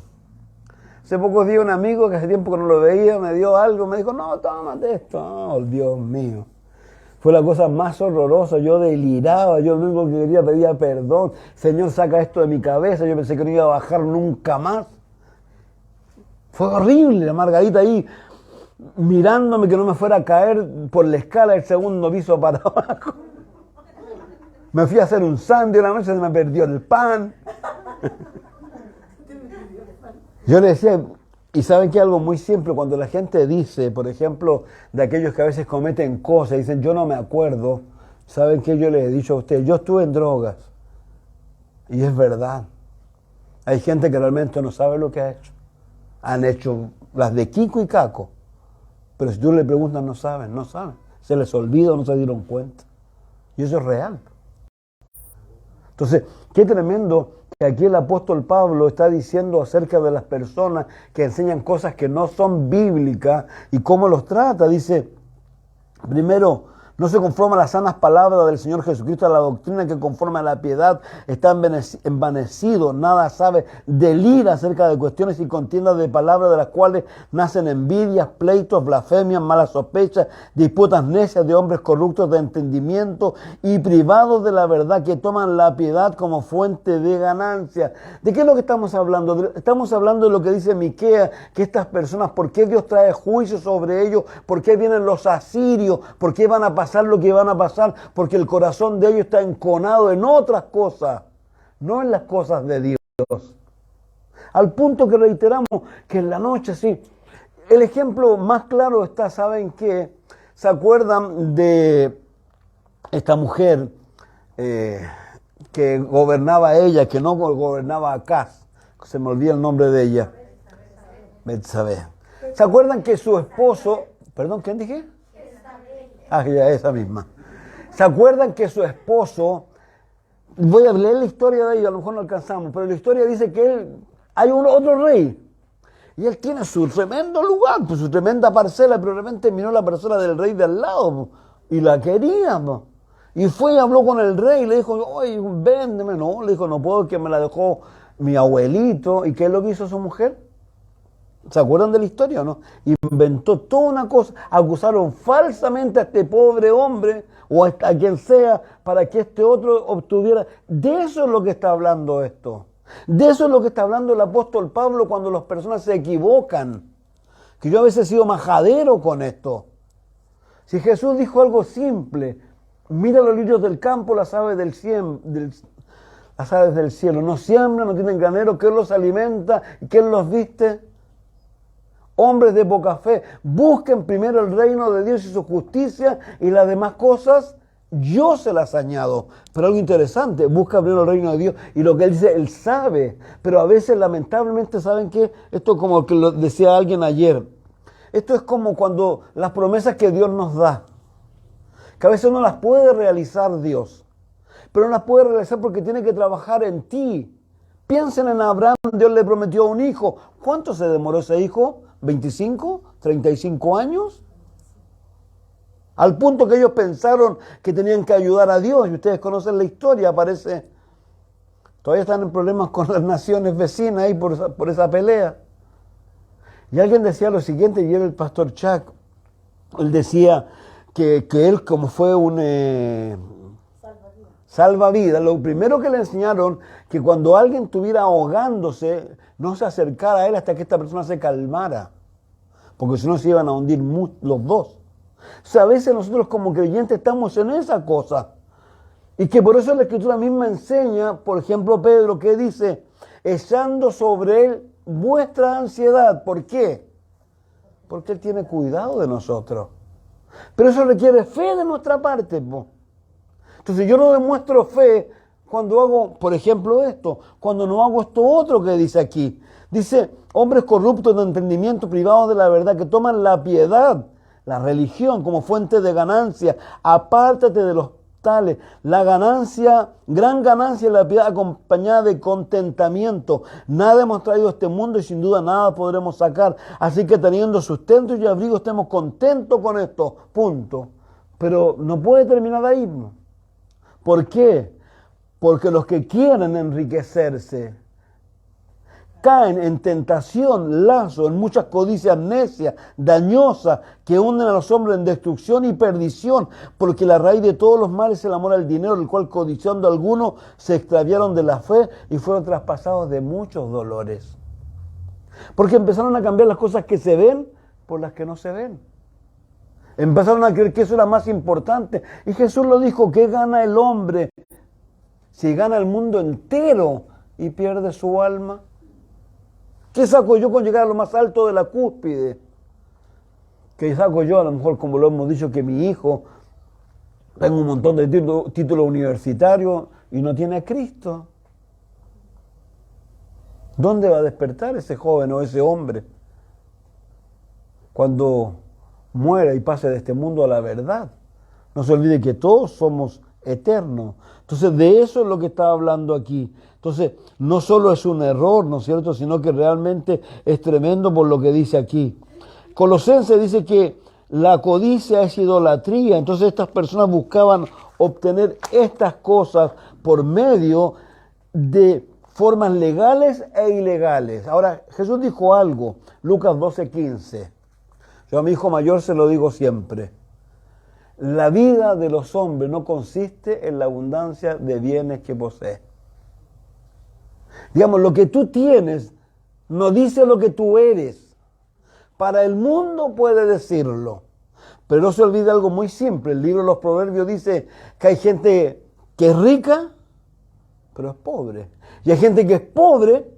Hace pocos días un amigo que hace tiempo que no lo veía me dio algo, me dijo, no, tómate esto. Oh, Dios mío. Fue la cosa más horrorosa, yo deliraba, yo lo único que quería pedía perdón. Señor, saca esto de mi cabeza, yo pensé que no iba a bajar nunca más. Fue horrible, la Margarita ahí mirándome que no me fuera a caer por la escala del segundo piso para abajo. Me fui a hacer un sándwich una noche, se me perdió el pan. Yo le decía, y saben que algo muy simple, cuando la gente dice, por ejemplo, de aquellos que a veces cometen cosas, dicen, yo no me acuerdo, ¿saben qué yo les he dicho a ustedes? Yo estuve en drogas. Y es verdad. Hay gente que realmente no sabe lo que ha hecho. Han hecho las de Kiko y Caco. Pero si tú le preguntas, no saben. Se les olvida o no se dieron cuenta. Y eso es real. Entonces, qué tremendo que aquí el apóstol Pablo está diciendo acerca de las personas que enseñan cosas que no son bíblicas y cómo los trata. Dice, primero, no se conforma a las sanas palabras del Señor Jesucristo, a la doctrina que conforme a la piedad está envanecido, nada sabe, delira acerca de cuestiones y contiendas de palabras de las cuales nacen envidias, pleitos, blasfemias, malas sospechas, disputas necias de hombres corruptos de entendimiento y privados de la verdad, que toman la piedad como fuente de ganancia. ¿De qué es lo que estamos hablando? Estamos hablando de lo que dice Miqueas, que estas personas, ¿por qué Dios trae juicio sobre ellos? ¿Por qué vienen los asirios? ¿Por qué van a pasar lo que van a pasar? Porque el corazón de ellos está enconado en otras cosas, no en las cosas de Dios. Al punto que reiteramos que en la noche, sí, el ejemplo más claro está, ¿saben qué? ¿Se acuerdan de esta mujer que gobernaba ella, que no gobernaba Acaz? Se me olvida el nombre de ella. Betsabé. ¿Se acuerdan que su esposo, perdón, ¿quién dije? Ah, ya, esa misma. ¿Se acuerdan que su esposo, voy a leer la historia de ellos, a lo mejor no alcanzamos, pero la historia dice que hay otro rey, y él tiene su tremendo lugar, pues su tremenda parcela, pero de repente miró la parcela del rey de al lado, y la quería, y fue y habló con el rey, y le dijo, oye, véndeme, no, le dijo, no puedo, que me la dejó mi abuelito, ¿y qué es lo que hizo su mujer? ¿Se acuerdan de la historia o no? Inventó toda una cosa, acusaron falsamente a este pobre hombre o a quien sea para que este otro obtuviera. De eso es lo que está hablando esto. De eso es lo que está hablando el apóstol Pablo cuando las personas se equivocan. Que yo a veces he sido majadero con esto. Si Jesús dijo algo simple, mira los lirios del campo, las aves del cielo, no siembran, no tienen granero, ¿quién los alimenta? ¿Quién los viste? Hombres de poca fe, busquen primero el reino de Dios y su justicia, y las demás cosas yo se las añado. Pero algo interesante, busca primero el reino de Dios, y lo que él dice, él sabe, pero a veces lamentablemente, ¿saben qué? Esto como que lo decía alguien ayer, esto es como cuando las promesas que Dios nos da, que a veces no las puede realizar Dios, pero no las puede realizar porque tiene que trabajar en ti. Piensen en Abraham, Dios le prometió un hijo. ¿Cuánto se demoró ese hijo? ¿25? ¿35 años? Al punto que ellos pensaron que tenían que ayudar a Dios. Y ustedes conocen la historia, parece. Todavía están en problemas con las naciones vecinas ahí por esa pelea. Y alguien decía lo siguiente, y era el pastor Chuck. Él decía que él, como fue un salvavidas, lo primero que le enseñaron, que cuando alguien estuviera ahogándose, no se acercara a él hasta que esta persona se calmara, porque si no se iban a hundir los dos. O sea, a veces nosotros como creyentes estamos en esa cosa, y que por eso la Escritura misma enseña, por ejemplo Pedro, que dice, echando sobre él vuestra ansiedad. ¿Por qué? Porque él tiene cuidado de nosotros. Pero eso requiere fe de nuestra parte, Entonces yo no demuestro fe cuando hago, por ejemplo, esto, cuando no hago esto otro que dice aquí. Dice, hombres corruptos de entendimiento, privados de la verdad, que toman la piedad, la religión, como fuente de ganancia. Apártate de los tales. La ganancia, gran ganancia es la piedad acompañada de contentamiento. Nada hemos traído a este mundo y sin duda nada podremos sacar. Así que teniendo sustento y abrigo, estemos contentos con esto. Punto. Pero no puede terminar ahí. ¿Por qué? Porque los que quieren enriquecerse caen en tentación, lazo, en muchas codicias necias, dañosas, que hunden a los hombres en destrucción y perdición, porque la raíz de todos los males es el amor al dinero, el cual codiciando algunos se extraviaron de la fe y fueron traspasados de muchos dolores. Porque empezaron a cambiar las cosas que se ven por las que no se ven. Empezaron a creer que eso era más importante. Y Jesús lo dijo, ¿qué gana el hombre si gana el mundo entero y pierde su alma? ¿Qué saco yo con llegar a lo más alto de la cúspide? ¿Qué saco yo, a lo mejor como lo hemos dicho, que mi hijo tenga un montón de títulos universitarios y no tiene a Cristo? ¿Dónde va a despertar ese joven o ese hombre cuando muera y pase de este mundo a la verdad? No se olvide que todos somos eternos. Entonces, de eso es lo que está hablando aquí. Entonces, no solo es un error, ¿no es cierto?, sino que realmente es tremendo por lo que dice aquí. Colosenses dice que la codicia es idolatría. Entonces, estas personas buscaban obtener estas cosas por medio de formas legales e ilegales. Ahora, Jesús dijo algo, Lucas 12:15. Yo a mi hijo mayor se lo digo siempre. La vida de los hombres no consiste en la abundancia de bienes que posee. Digamos, lo que tú tienes no dice lo que tú eres. Para el mundo puede decirlo. Pero no se olvide algo muy simple. El libro de los Proverbios dice que hay gente que es rica, pero es pobre. Y hay gente que es pobre,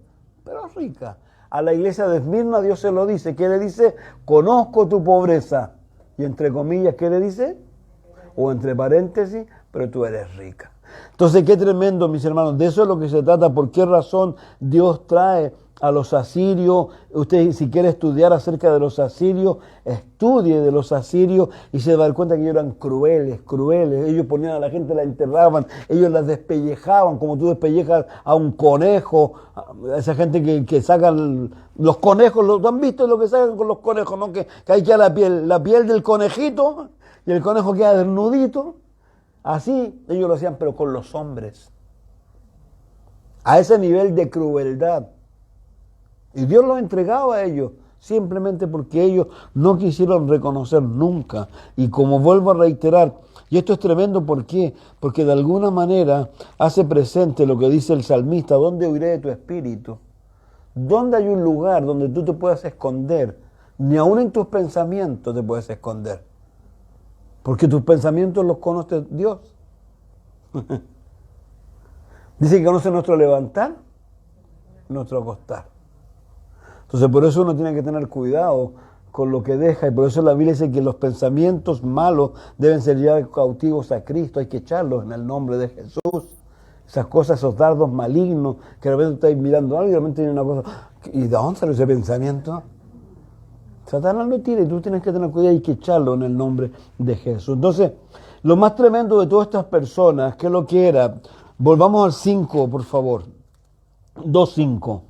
pero es rica. A la iglesia de Esmirna Dios se lo dice. ¿Qué le dice? Conozco tu pobreza. Y entre comillas, ¿qué le dice? O entre paréntesis, pero tú eres rica. Entonces, qué tremendo, mis hermanos. De eso es lo que se trata. ¿Por qué razón Dios trae a los asirios? Usted, si quiere estudiar acerca de los asirios, estudie de los asirios y se va a dar cuenta que ellos eran crueles. Ellos ponían a la gente, la enterraban, ellos las despellejaban, como tú despellejas a un conejo, a esa gente que sacan los conejos. ¿Lo han visto lo que sacan con los conejos? ¿No? Que ahí queda la piel del conejito y el conejo queda desnudito. Así ellos lo hacían, pero con los hombres. A ese nivel de crueldad. Y Dios los entregaba a ellos, simplemente porque ellos no quisieron reconocer nunca. Y como vuelvo a reiterar, y esto es tremendo, ¿por qué? Porque de alguna manera hace presente lo que dice el salmista, ¿dónde huiré de tu espíritu? ¿Dónde hay un lugar donde tú te puedas esconder? Ni aún en tus pensamientos te puedes esconder. Porque tus pensamientos los conoce Dios. Dice que conoce nuestro levantar, nuestro acostar. Entonces por eso uno tiene que tener cuidado con lo que deja. Y por eso la Biblia dice que los pensamientos malos deben ser llevados cautivos a Cristo. Hay que echarlos en el nombre de Jesús. Esas cosas, esos dardos malignos, que de repente estáis mirando algo y de repente tiene una cosa. ¿Y de dónde sale ese pensamiento? Satanás lo tira y tú tienes que tener cuidado y que echarlo en el nombre de Jesús. Entonces, lo más tremendo de todas estas personas, ¿qué es lo que era? Volvamos al 5, por favor. 2:5.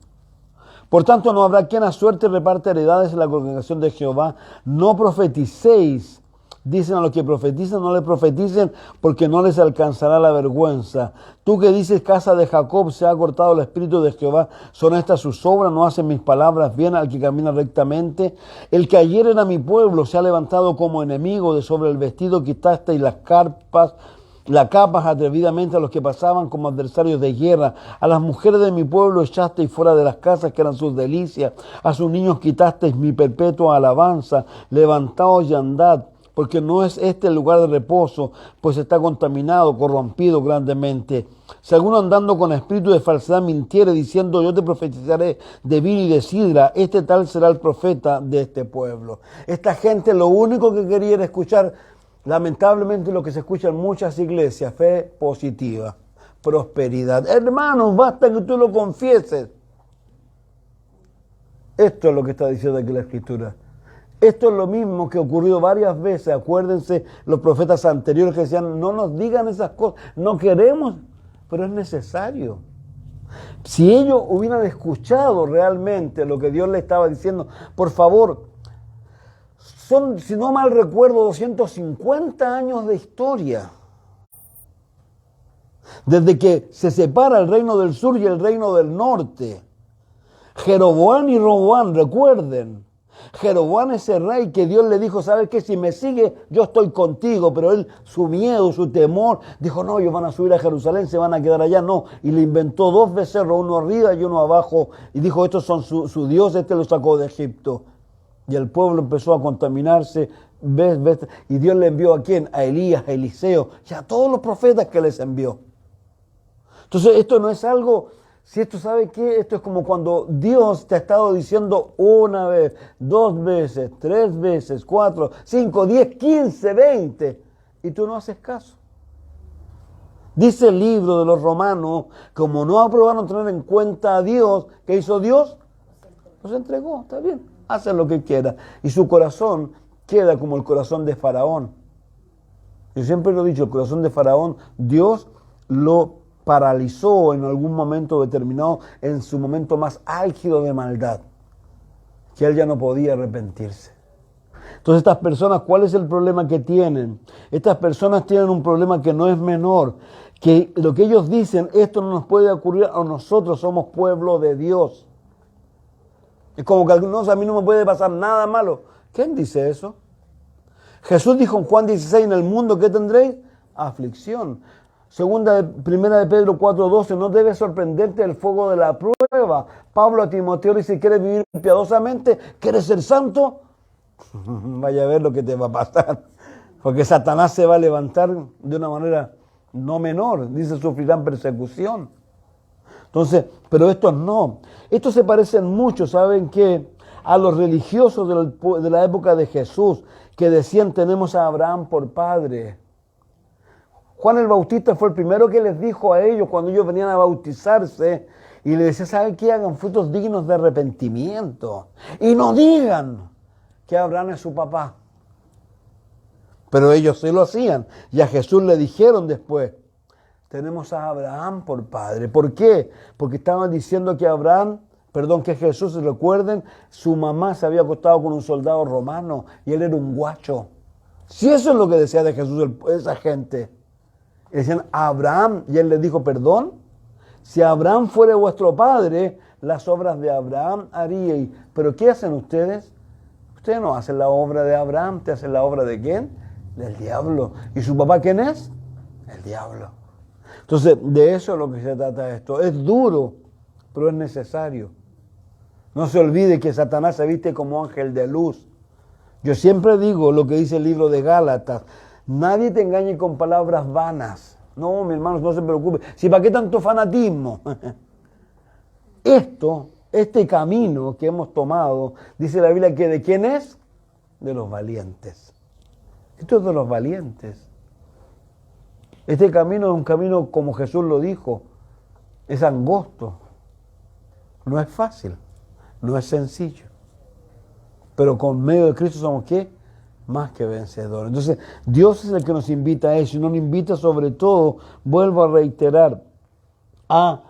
Por tanto, no habrá quien a suerte reparte heredades en la congregación de Jehová. No profeticéis. Dicen a los que profetizan, no les profeticen porque no les alcanzará la vergüenza. Tú que dices, casa de Jacob, se ha cortado el espíritu de Jehová, son estas sus obras, no hacen mis palabras bien al que camina rectamente. El que ayer era mi pueblo se ha levantado como enemigo, de sobre el vestido quitasteis las capas atrevidamente a los que pasaban como adversarios de guerra. A las mujeres de mi pueblo echasteis fuera de las casas que eran sus delicias. A sus niños quitasteis mi perpetua alabanza. Levantaos y andad, porque no es este el lugar de reposo, pues está contaminado, corrompido grandemente. Si alguno andando con espíritu de falsedad mintiere, diciendo yo te profetizaré de vino y de sidra, este tal será el profeta de este pueblo. Esta gente lo único que quería era escuchar, lamentablemente lo que se escucha en muchas iglesias, fe positiva, prosperidad. Hermanos, basta que tú lo confieses. Esto es lo que está diciendo aquí la Escritura. Esto es lo mismo que ocurrió varias veces. Acuérdense los profetas anteriores que decían, no nos digan esas cosas, no queremos, pero es necesario. Si ellos hubieran escuchado realmente lo que Dios les estaba diciendo, por favor, son, si no mal recuerdo, 250 años de historia. Desde que se separa el reino del sur y el reino del norte. Jeroboam y Roboam, recuerden. Jeroboam es el rey que Dios le dijo, ¿sabes qué? Si me sigue, yo estoy contigo. Pero él, su miedo, su temor, dijo, no, ellos van a subir a Jerusalén, se van a quedar allá. No, y le inventó 2 becerros, uno arriba y uno abajo. Y dijo, estos son su Dios, este lo sacó de Egipto. Y el pueblo empezó a contaminarse. Y Dios le envió ¿a quién? A Elías, a Eliseo y a todos los profetas que les envió. Entonces esto no es algo, si esto sabe qué, esto es como cuando Dios te ha estado diciendo 1 vez, 2 veces, 3 veces, 4, 5, 10, 15, 20 y tú no haces caso. Dice el libro de los Romanos, como no aprobaron tener en cuenta a Dios, ¿qué hizo Dios? Los entregó, está bien, hacen lo que quiera. Y su corazón queda como el corazón de Faraón. Yo siempre lo he dicho, el corazón de Faraón, Dios lo paralizó en algún momento determinado, en su momento más álgido de maldad, que él ya no podía arrepentirse. Entonces estas personas, ¿cuál es el problema que tienen? Estas personas tienen un problema que no es menor, que lo que ellos dicen, esto no nos puede ocurrir a nosotros, somos pueblo de Dios. Es como que a mí no me puede pasar nada malo. ¿Quién dice eso? Jesús dijo en Juan 16, en el mundo ¿qué tendréis? Aflicción. Primera de Pedro 4:12, no debe sorprenderte el fuego de la prueba. Pablo a Timoteo dice, ¿quieres vivir piadosamente? ¿Quieres ser santo? Vaya a ver lo que te va a pasar. Porque Satanás se va a levantar de una manera no menor. Dice, sufrirán persecución. Entonces, pero estos no. Estos se parecen mucho, ¿saben qué? A los religiosos de la época de Jesús, que decían, tenemos a Abraham por padre. Juan el Bautista fue el primero que les dijo a ellos cuando ellos venían a bautizarse y les decía, ¿saben qué? Hagan frutos dignos de arrepentimiento y no digan que Abraham es su papá. Pero ellos sí lo hacían y a Jesús le dijeron después, tenemos a Abraham por padre. ¿Por qué? Porque estaban diciendo que Jesús, recuerden, su mamá se había acostado con un soldado romano y él era un guacho. Si eso es lo que decía de Jesús esa gente. Y decían, Abraham, y él les dijo, perdón, si Abraham fuera vuestro padre, las obras de Abraham haríais. Pero ¿qué hacen ustedes? Ustedes no hacen la obra de Abraham, te hacen la obra de ¿quién? Del diablo. ¿Y su papá quién es? El diablo. Entonces, de eso es lo que se trata esto. Es duro, pero es necesario. No se olvide que Satanás se viste como ángel de luz. Yo siempre digo lo que dice el libro de Gálatas. Nadie te engañe con palabras vanas. No, mi hermano, no se preocupe. Si para qué tanto fanatismo. Este camino que hemos tomado, dice la Biblia que ¿de quién es? De los valientes. Esto es de los valientes. Este camino es un camino, como Jesús lo dijo, es angosto. No es fácil, no es sencillo. Pero con medio de Cristo somos ¿qué? Más que vencedores. Entonces, Dios es el que nos invita a eso y nos invita sobre todo, vuelvo a reiterar, a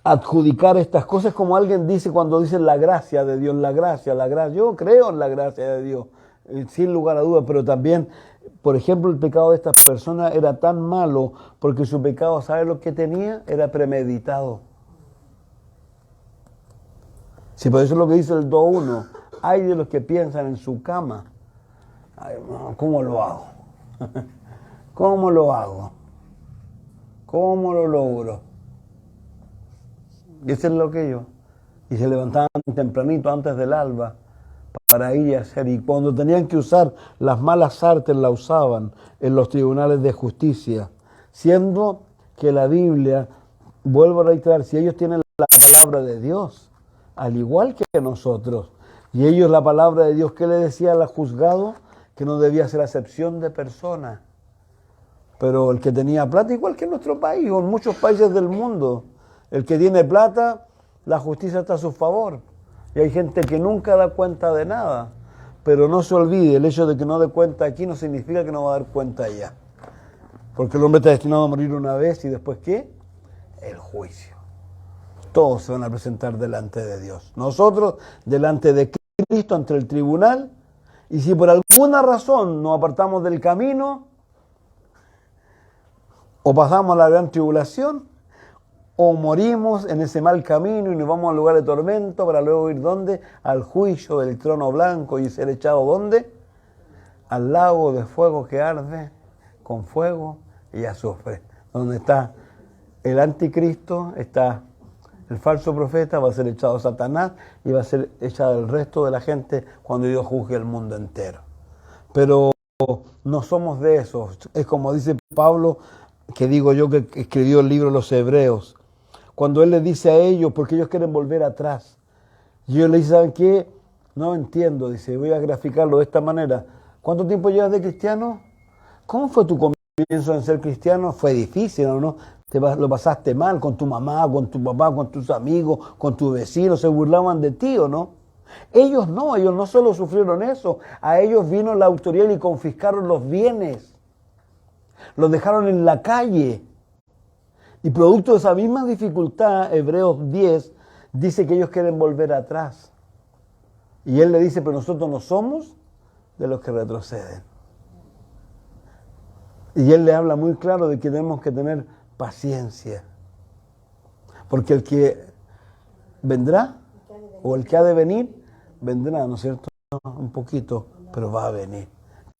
adjudicar estas cosas como alguien dice cuando dice la gracia de Dios, la gracia. Yo creo en la gracia de Dios, sin lugar a dudas, pero también, por ejemplo, el pecado de estas personas era tan malo porque su pecado, ¿sabe lo que tenía? Era premeditado. Si por eso es lo que dice el 2:1. Hay de los que piensan en su cama, ay, ¿cómo lo hago? ¿Cómo lo hago? ¿Cómo lo logro? Y eso es lo que yo. Y se levantaban tempranito antes del alba para ir y hacer. Y cuando tenían que usar las malas artes, la usaban en los tribunales de justicia. Siendo que la Biblia, vuelvo a reiterar, si ellos tienen la palabra de Dios, al igual que nosotros, y ellos la palabra de Dios, ¿qué le decía al juzgado? Que no debía hacer acepción de persona. Pero el que tenía plata, igual que en nuestro país o en muchos países del mundo, el que tiene plata, la justicia está a su favor. Y hay gente que nunca da cuenta de nada. Pero no se olvide, el hecho de que no dé cuenta aquí no significa que no va a dar cuenta allá. Porque el hombre está destinado a morir una vez y después ¿qué? El juicio. Todos se van a presentar delante de Dios. Nosotros delante de Cristo ante el tribunal, y si por alguna razón nos apartamos del camino, O pasamos la gran tribulación, o morimos en ese mal camino y nos vamos al lugar de tormento para luego ir ¿dónde? Al juicio del trono blanco y ser echado ¿dónde? Al lago de fuego que arde con fuego y azufre. Donde está el anticristo, está el falso profeta, va a ser echado Satanás y va a ser echado el resto de la gente cuando Dios juzgue el mundo entero. Pero no somos de esos. Es como dice Pablo, que digo yo que escribió el libro de los Hebreos, cuando él le dice a ellos, porque ellos quieren volver atrás. Y ellos le dicen, ¿saben qué? No entiendo, dice, voy a graficarlo de esta manera. ¿Cuánto tiempo llevas de cristiano? ¿Cómo fue tu comienzo en ser cristiano? Fue difícil, ¿no? Lo pasaste mal con tu mamá, con tu papá, con tus amigos, con tus vecinos, se burlaban de ti, ¿o no? Ellos no solo sufrieron eso, a ellos vino la autoridad y confiscaron los bienes. Los dejaron en la calle. Y producto de esa misma dificultad, Hebreos 10 dice que ellos quieren volver atrás. Y él le dice, pero nosotros no somos de los que retroceden. Y él le habla muy claro de que tenemos que tener paciencia. Porque el que vendrá, o el que ha de venir, vendrá, ¿no es cierto? Un poquito, pero va a venir.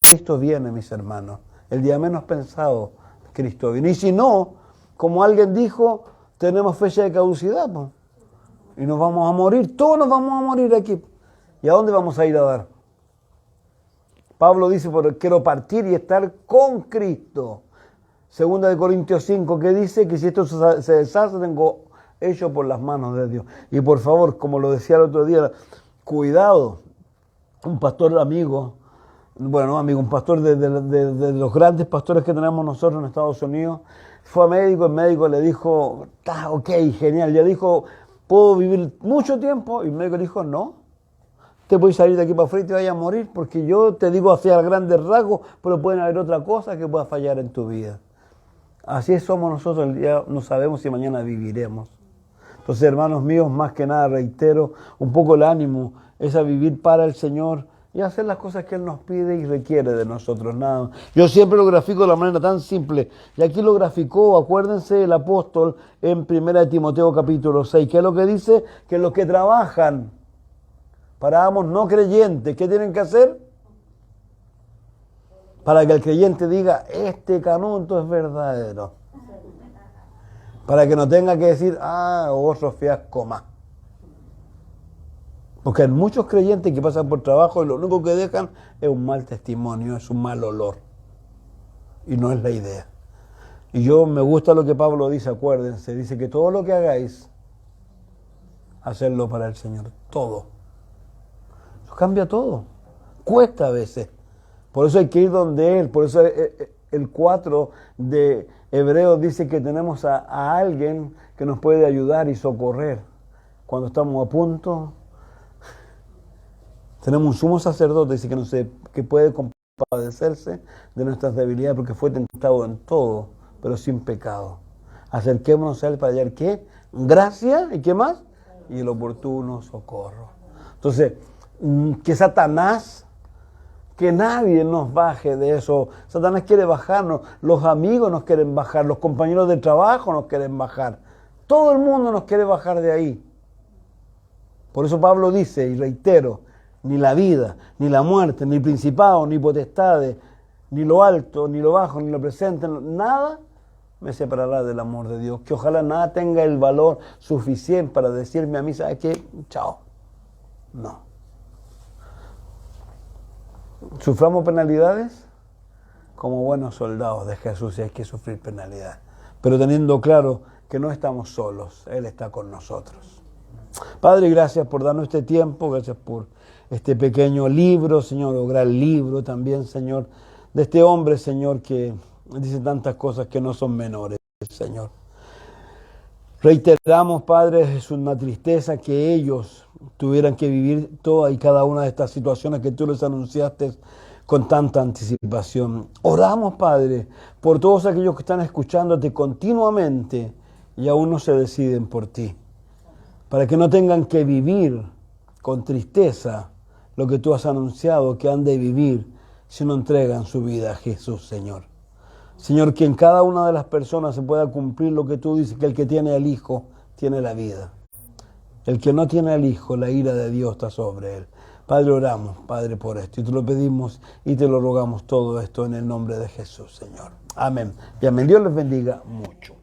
Cristo viene, mis hermanos. El día menos pensado, Cristo viene. Y si no, como alguien dijo, tenemos fecha de caducidad, pues. Y nos vamos a morir, todos nos vamos a morir aquí. ¿Y a dónde vamos a ir a dar? Pablo dice, porque quiero partir y estar con Cristo. Segunda de Corintios 5, que dice que si esto se deshace, tengo hecho por las manos de Dios. Y por favor, como lo decía el otro día, cuidado, un pastor amigo, un pastor de los grandes pastores que tenemos nosotros en Estados Unidos, fue a médico, el médico le dijo, está ok, genial, ya dijo, ¿puedo vivir mucho tiempo? Y el médico le dijo, no, te puedes salir de aquí para afuera y te vayas a morir, porque yo te digo hacia grandes rasgos, pero pueden haber otra cosa que pueda fallar en tu vida. Así somos nosotros, ya no sabemos si mañana viviremos. Entonces, hermanos míos, más que nada, reitero, un poco el ánimo es a vivir para el Señor y hacer las cosas que Él nos pide y requiere de nosotros. Nada. Yo siempre lo grafico de la manera tan simple. Y aquí lo graficó, acuérdense, el apóstol en 1 Timoteo capítulo 6. ¿Qué es lo que dice? Que los que trabajan para amos no creyentes, ¿qué tienen que hacer? Para que el creyente diga, este canuto es verdadero. Para que no tenga que decir, otro fiasco más. Porque hay muchos creyentes que pasan por trabajo y lo único que dejan es un mal testimonio, es un mal olor. Y no es la idea. Y yo me gusta lo que Pablo dice, acuérdense, dice que todo lo que hagáis, hacerlo para el Señor, todo. Eso cambia todo. Cuesta a veces. Por eso hay que ir donde Él. Por eso el 4 de Hebreos dice que tenemos a alguien que nos puede ayudar y socorrer. Cuando estamos a punto, tenemos un sumo sacerdote, dice que puede compadecerse de nuestras debilidades porque fue tentado en todo, pero sin pecado. Acerquémonos a Él para hallar ¿qué? Gracia, ¿y qué más? Y el oportuno socorro. Entonces, que Satanás, que nadie nos baje de eso. Satanás quiere bajarnos, los amigos nos quieren bajar, los compañeros de trabajo nos quieren bajar. Todo el mundo nos quiere bajar de ahí. Por eso Pablo dice, y reitero, ni la vida, ni la muerte, ni principados, ni potestades, ni lo alto, ni lo bajo, ni lo presente, nada me separará del amor de Dios. Que ojalá nada tenga el valor suficiente para decirme a mí, ¿sabes qué? Chao. No. ¿Suframos penalidades? Como buenos soldados de Jesús, y hay que sufrir penalidades. Pero teniendo claro que no estamos solos, Él está con nosotros. Padre, gracias por darnos este tiempo, gracias por este pequeño libro, Señor, o gran libro también, Señor, de este hombre, Señor, que dice tantas cosas que no son menores, Señor. Reiteramos, Padre, es una tristeza que ellos tuvieran que vivir toda y cada una de estas situaciones que tú les anunciaste con tanta anticipación. Oramos, Padre, por todos aquellos que están escuchándote continuamente y aún no se deciden por ti, para que no tengan que vivir con tristeza lo que tú has anunciado que han de vivir si no entregan su vida a Jesús, Señor. Señor, que en cada una de las personas se pueda cumplir lo que tú dices, que el que tiene al Hijo tiene la vida. El que no tiene al Hijo, la ira de Dios está sobre él. Padre, oramos, Padre, por esto. Y te lo pedimos y te lo rogamos todo esto en el nombre de Jesús, Señor. Amén. Y amén. Dios les bendiga mucho.